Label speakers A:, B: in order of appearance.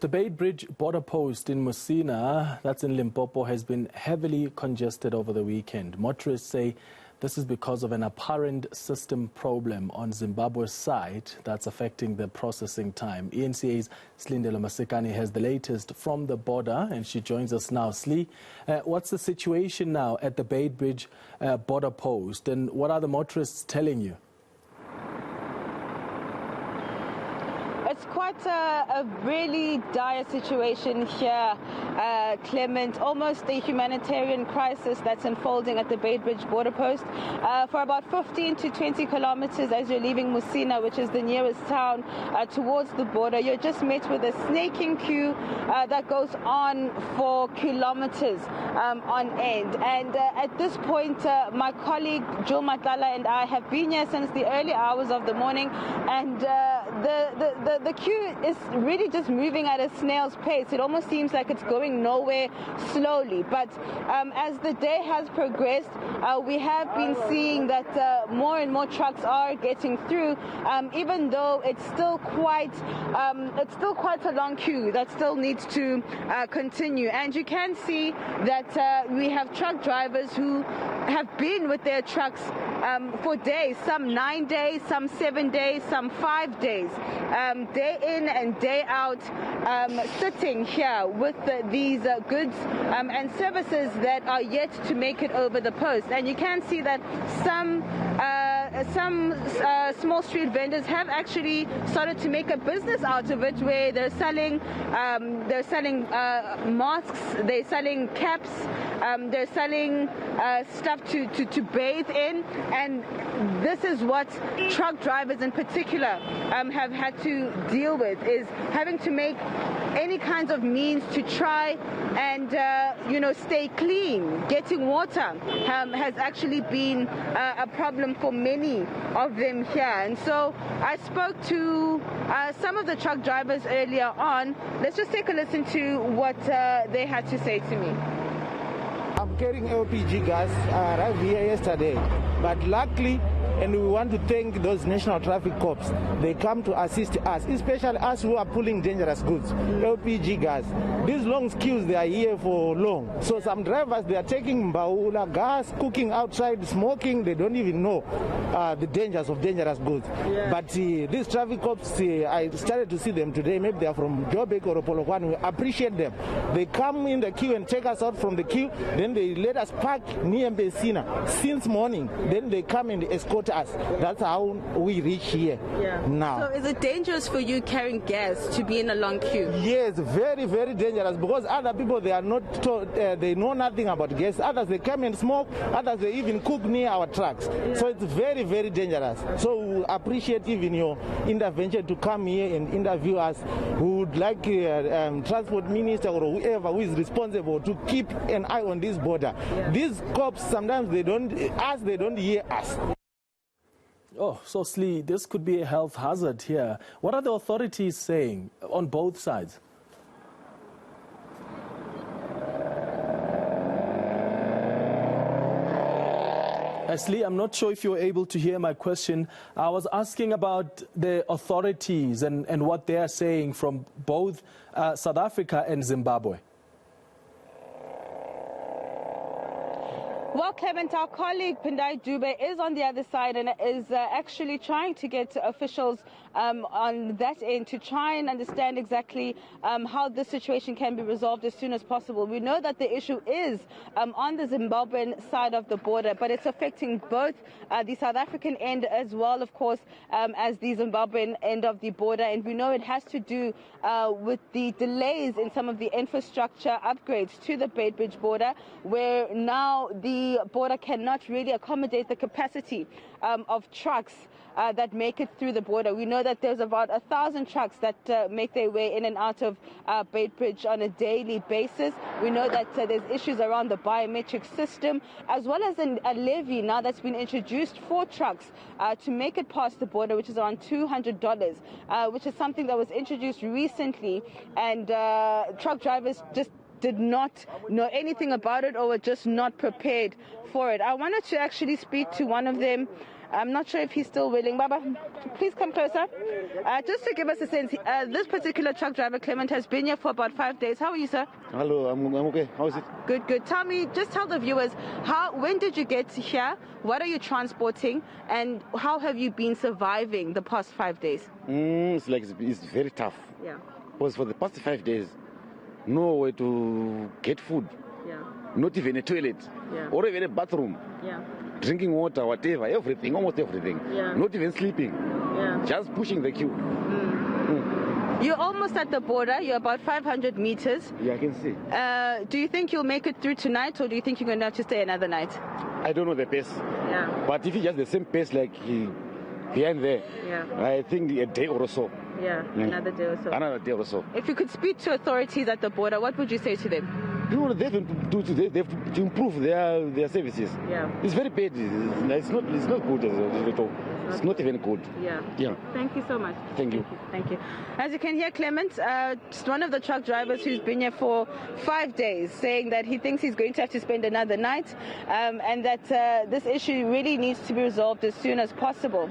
A: The Beitbridge border post in Musina, that's in Limpopo, has been heavily congested over the weekend. Motorists say this is because of an apparent system problem on Zimbabwe's side that's affecting the processing time. eNCA's Silindelo Masikane has the latest from the border, and she joins us now. Sli, what's the situation now at the Beitbridge border post, and what are the motorists telling you?
B: It's quite a really dire situation here, Clement. Almost a humanitarian crisis that's unfolding at the Beitbridge border post. For about 15 to 20 kilometers as you're leaving Musina, which is the nearest town towards the border, you're just met with a snaking queue that goes on for kilometers on end. And at this point, my colleague Joe Matala and I have been here since the early hours of the morning, and the queue is really just moving at a snail's pace. It almost seems like it's going nowhere slowly. But as the day has progressed, we have been seeing that more and more trucks are getting through, even though it's still quite a long queue that still needs to continue. And you can see that we have truck drivers who have been with their trucks for days, some 9 days, some 7 days, some 5 days, day in and day out, sitting here with these goods and services that are yet to make it over the post. And you can see that some small street vendors have actually started to make a business out of it, where they're selling masks, they're selling caps, they're selling stuff to bathe in. And this is what truck drivers in particular have had to deal with, is having to make any kinds of means to try and stay clean. Getting water has actually been a problem for many of them here. And so I spoke to some of the truck drivers earlier on. Let's just take a listen to what they had to say to me.
C: I'm carrying LPG gas. I arrived here yesterday, but luckily, and we want to thank those national traffic cops. They come to assist us, especially us who are pulling dangerous goods, LPG gas. These long queues, they are here for long. So some drivers, they are taking mbaula gas, cooking outside, smoking. They don't even know the dangers of dangerous goods. Yeah. But these traffic cops, I started to see them today. Maybe they are from Joburg or Polokwane. We appreciate them. They come in the queue and take us out from the queue. Then they let us park near Musina since morning. Then they come and escort us. That's how we reach here now.
B: So is it dangerous for you carrying gas to be in a long queue?
C: Yes, very, very dangerous, because other people, they are not told, they know nothing about gas. Others, they come and smoke. Others, they even cook near our trucks. Yeah. So it's very, very dangerous. So we appreciate even your intervention to come here and interview us. We would like transport minister or whoever who is responsible to keep an eye on this border. Yeah. These cops, sometimes they don't hear us.
A: Oh, so Sli, this could be a health hazard here. What are the authorities saying on both sides? Sli, I'm not sure if you're able to hear my question. I was asking about the authorities and what they are saying from both South Africa and Zimbabwe.
B: Well, Clement, our colleague Pindai Dube is on the other side and is actually trying to get officials on that end to try and understand exactly how the situation can be resolved as soon as possible. We know that the issue is on the Zimbabwean side of the border, but it's affecting both the South African end as well, of course, as the Zimbabwean end of the border. And we know it has to do with the delays in some of the infrastructure upgrades to the Beitbridge border, where now the border cannot really accommodate the capacity of trucks that make it through the border. We know that there's about 1,000 trucks that make their way in and out of Beitbridge on a daily basis. We know that there's issues around the biometric system, as well as a levy now that's been introduced for trucks to make it past the border, which is around $200, which is something that was introduced recently, and truck drivers just did not know anything about it or were just not prepared for it. I wanted to actually speak to one of them I'm not sure if he's still willing. Baba, please come closer. Just to give us a sense, this particular truck driver, Clement, has been here for about 5 days. How are you, sir?
D: Hello, I'm okay. How is it?
B: Good, good. Just tell the viewers, when did you get here? What are you transporting? And how have you been surviving the past 5 days?
D: It's very tough.
B: Yeah.
D: Because for the past 5 days, nowhere to get food.
B: Yeah.
D: Not even a toilet.
B: Yeah.
D: Or even a bathroom.
B: Yeah.
D: Drinking water, whatever, everything, almost everything.
B: Yeah.
D: Not even sleeping.
B: Yeah.
D: Just pushing the queue.
B: You're almost at the border. You're about 500 meters.
D: Yeah, I can see.
B: Do you think you'll make it through tonight, or do you think you're going to have to stay another night?
D: I don't know the pace.
B: Yeah.
D: But if it's just the same pace like behind there,
B: Yeah.
D: I think a day or so.
B: Yeah, another day or so.
D: Another day or so.
B: If you could speak to authorities at the border, what would you say to them?
D: You know, they have to improve their services.
B: Yeah.
D: It's very bad. It's not good at all. It's not even good.
B: Yeah.
D: Yeah.
B: Thank you so much.
D: Thank you.
B: Thank you. As you can hear, Clement, just one of the truck drivers who's been here for 5 days, saying that he thinks he's going to have to spend another night, and that this issue really needs to be resolved as soon as possible.